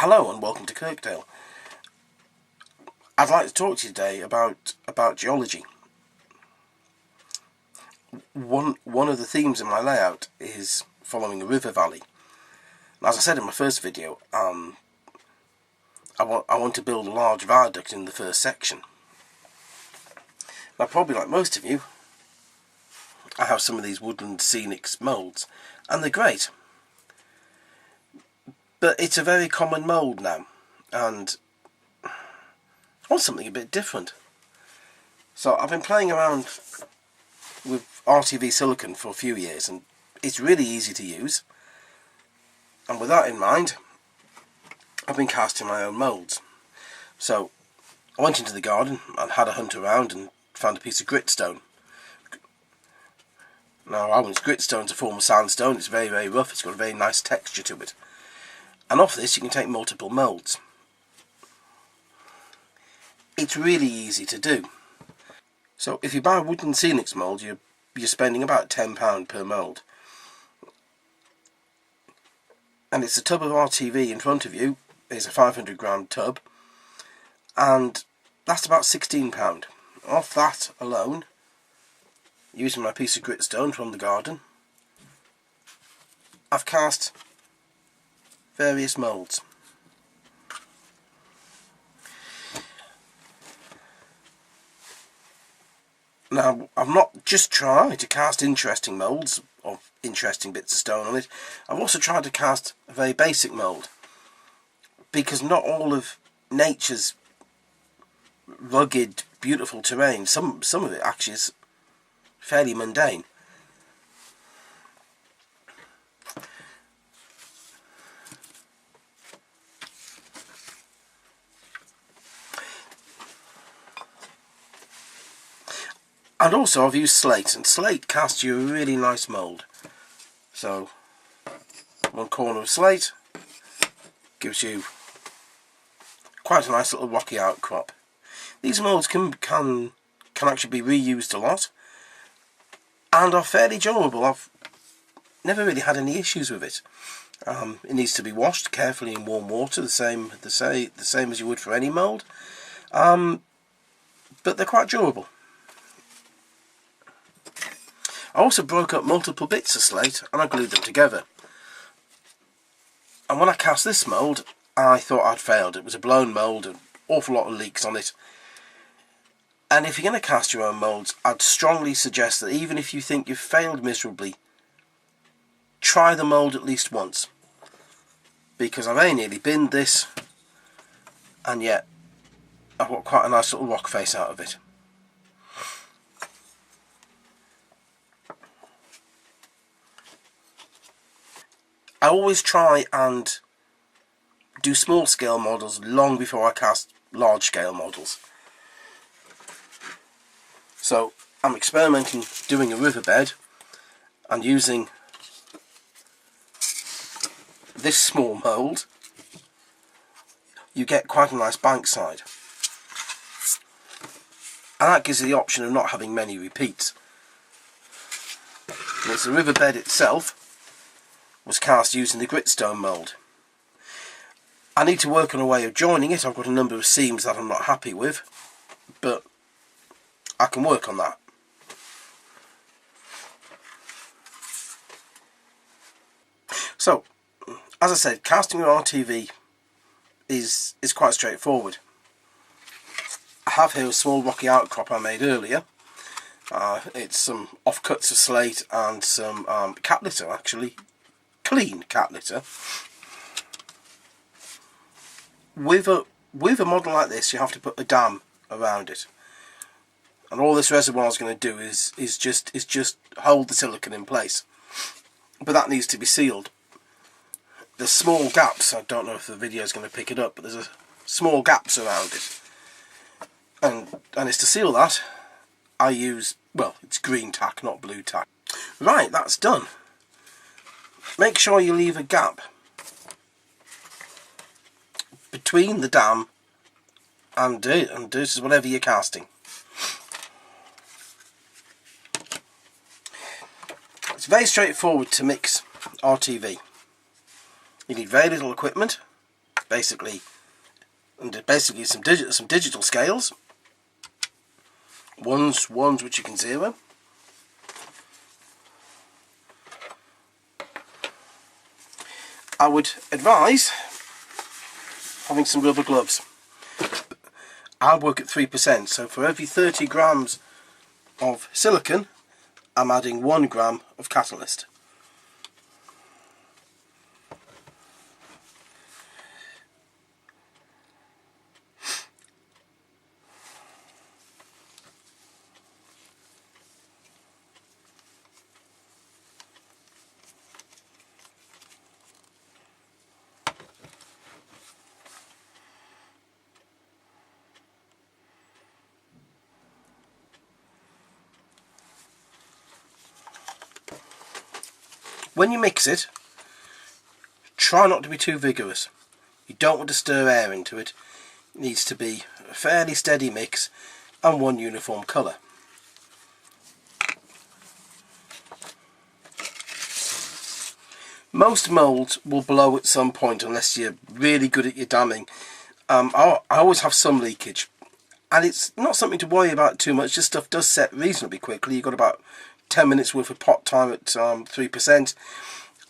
Hello and welcome to Kirkdale. I'd like to talk to you today about geology. One of the themes in my layout is following a river valley. As I said in my first video, I want to build a large viaduct in the first section. Now, probably like most of you, I have some of these woodland scenic moulds, and they're great. But it's a very common mould now, and I want something a bit different. So I've been playing around with RTV Silicone for a few years, and it's really easy to use. And with that in mind, I've been casting my own moulds. So I went into the garden and had a hunt around and found a piece of gritstone. Now, I want gritstone to form a sandstone. It's very, very rough. It's got a very nice texture to it. And off this you can take multiple moulds. It's really easy to do. So if you buy a wooden scenics mould, you're spending about £10 per mould. And it's a tub of RTV in front of you. It's a 500 gram tub, and that's about £16. Off that alone, using my piece of gritstone from the garden, I've cast various moulds. Now, I've not just tried to cast interesting moulds or interesting bits of stone on it. I've also tried to cast a very basic mould, because not all of nature's rugged, beautiful terrain, some of it actually is fairly mundane. And also I've used slate, and slate casts you a really nice mould. So one corner of slate gives you quite a nice little rocky outcrop. These moulds can actually be reused a lot, and are fairly durable. I've never really had any issues with it. It needs to be washed carefully in warm water, the same as you would for any mould. But they're quite durable. I also broke up multiple bits of slate and I glued them together. And when I cast this mould, I thought I'd failed. It was a blown mould, an awful lot of leaks on it. And if you're going to cast your own moulds, I'd strongly suggest that even if you think you've failed miserably, try the mould at least once. Because I've very nearly binned this, and yet I've got quite a nice little rock face out of it. I always try and do small scale models long before I cast large scale models. So I'm experimenting doing a riverbed and using this small mould. You get quite a nice bank side, and that gives you the option of not having many repeats. And it's the riverbed itself was cast using the gritstone mould. I need to work on a way of joining it. I've got a number of seams that I'm not happy with, but I can work on that. So, as I said, casting with RTV is quite straightforward. I have here a small rocky outcrop I made earlier. It's some offcuts of slate and some cat litter, actually. Clean cat litter. With a model like this, you have to put a dam around it, and all this reservoir is going to do is just hold the silicone in place. But that needs to be sealed. There's small gaps. I don't know if the video is going to pick it up, but there's small gaps around it, and it's to seal that I use, well, it's green tack, not blue tack. Right, that's done. Make sure you leave a gap between the dam and this is whatever you're casting. It's very straightforward to mix RTV. You need very little equipment, basically some digital scales. Ones which you can zero. I would advise having some rubber gloves. I work at 3%, so for every 30 grams of silicone, I'm adding 1 gram of catalyst. When you mix it, try not to be too vigorous. You don't want to stir air into it. It needs to be a fairly steady mix and one uniform colour. Most moulds will blow at some point unless you're really good at your damming. I always have some leakage, and it's not something to worry about too much. This stuff does set reasonably quickly. You've got about 10 minutes worth of pot time at 3%,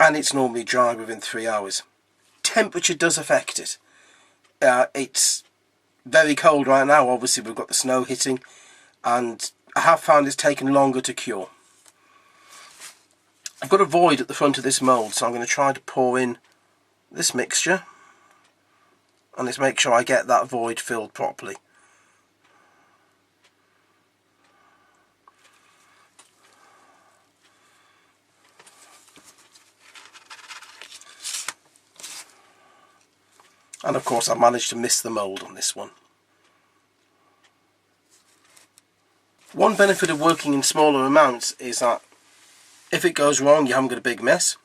and it's normally dry within 3 hours. Temperature does affect it. It's very cold right now. Obviously we've got the snow hitting, and I have found it's taken longer to cure. I've got a void at the front of this mould, so I'm going to try to pour in this mixture, and let's make sure I get that void filled properly. And of course I've managed to miss the mould on this one. One benefit of working in smaller amounts is that if it goes wrong, you haven't got a big mess.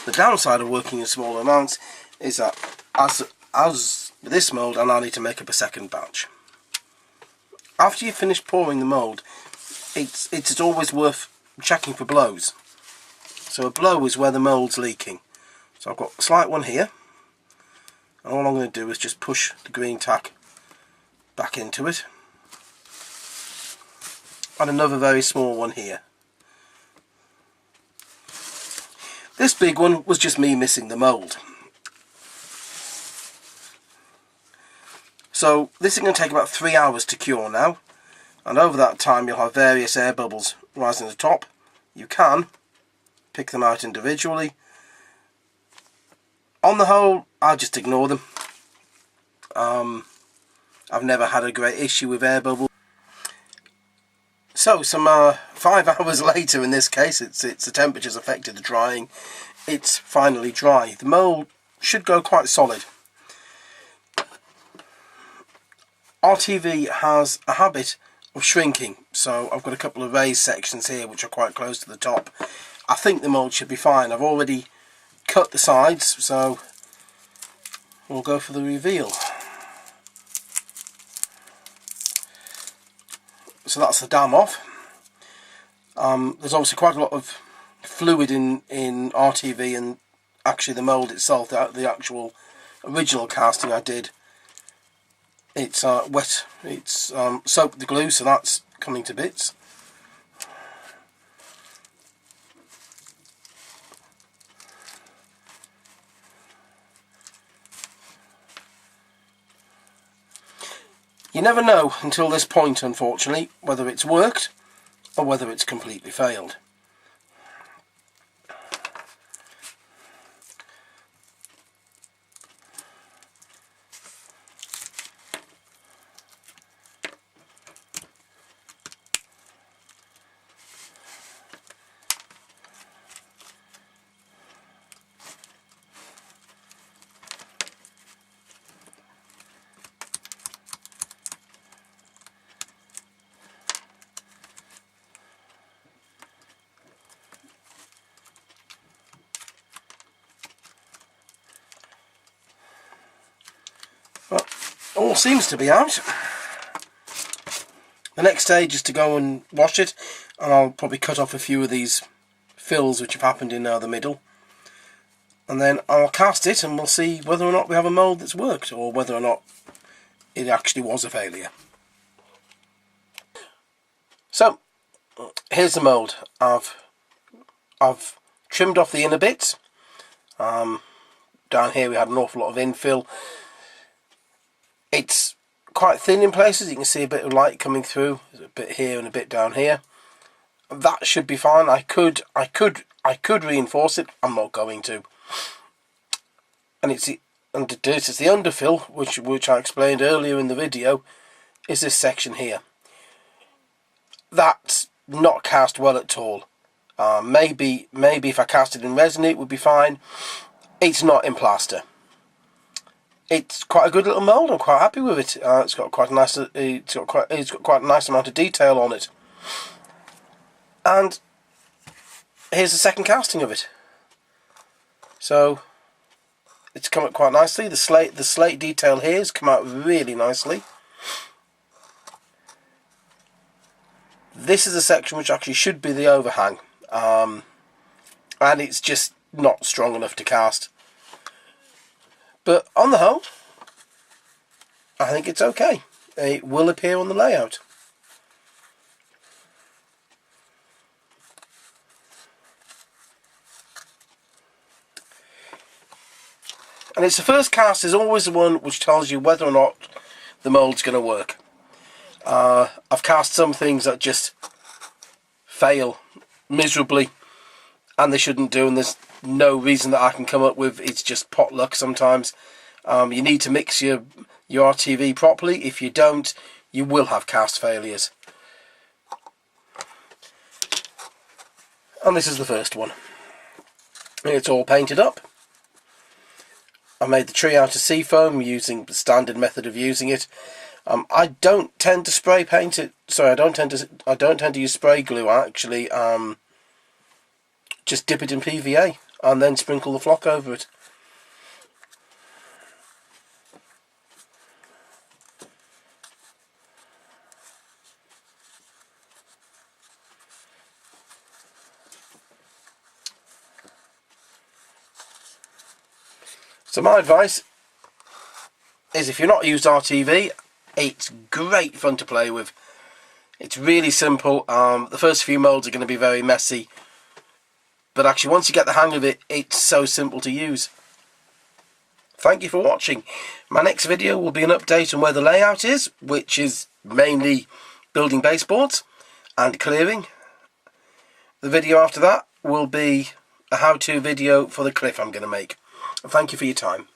The downside of working in smaller amounts is that as with this mould, I now need to make up a second batch. After you've finished pouring the mould, it's always worth checking for blows. So a blow is where the mould's leaking. So I've got a slight one here. And all I'm going to do is just push the green tack back into it. And another very small one here. This big one was just me missing the mould. So this is going to take about 3 hours to cure now. And over that time you'll have various air bubbles rising to the top. You can pick them out individually. On the whole, I just ignore them. I've never had a great issue with air bubbles. So some 5 hours later, in this case, the temperature's affected the drying. It's finally dry. The mould should go quite solid. RTV has a habit of shrinking, so I've got a couple of raised sections here which are quite close to the top. I think the mould should be fine. I've already cut the sides, so we'll go for the reveal. So that's the dam off. There's obviously quite a lot of fluid in RTV, and actually the mould itself, the actual original casting I did, it's wet, it's soaked with the glue, so that's coming to bits. You never know until this point, unfortunately, whether it's worked or whether it's completely failed. Well, all seems to be out. The next stage is to go and wash it, and I'll probably cut off a few of these fills which have happened in the middle. and then I'll cast it and we'll see whether or not we have a mould that's worked, or whether or not it actually was a failure. So here's the mould. I've trimmed off the inner bits. Down here we had an awful lot of infill. It's quite thin in places. You can see a bit of light coming through. There's a bit here and a bit down here. That should be fine. I could reinforce it. I'm not going to. And it's the underfill, which I explained earlier in the video, is this section here. That's not cast well at all. Maybe if I cast it in resin it would be fine. It's not in plaster. It's quite a good little mould. I'm quite happy with it. It's got quite a nice. It's got quite a nice amount of detail on it. And here's the second casting of it. So it's come up quite nicely. The slate detail here has come out really nicely. This is a section which actually should be the overhang, and it's just not strong enough to cast. But on the whole, I think it's okay. It will appear on the layout. And it's the first cast is always the one which tells you whether or not the mould's going to work. I've cast some things that just fail miserably, and they shouldn't do, and there's no reason that I can come up with. It's just pot luck sometimes. You need to mix your RTV properly. If you don't, you will have cast failures. And this is the first one. It's all painted up. I made the tree out of seafoam using the standard method of using it. I don't tend to spray paint it. Sorry, I don't tend to use spray glue. I actually just dip it in PVA and then sprinkle the flock over it. So my advice is, if you're not used RTV, it's great fun to play with. It's really simple. The first few moulds are going to be very messy, but actually once you get the hang of it, it's so simple to use. Thank you for watching. My next video will be an update on where the layout is, which is mainly building baseboards and clearing. The video after that will be a how-to video for the cliff I'm going to make. Thank you for your time.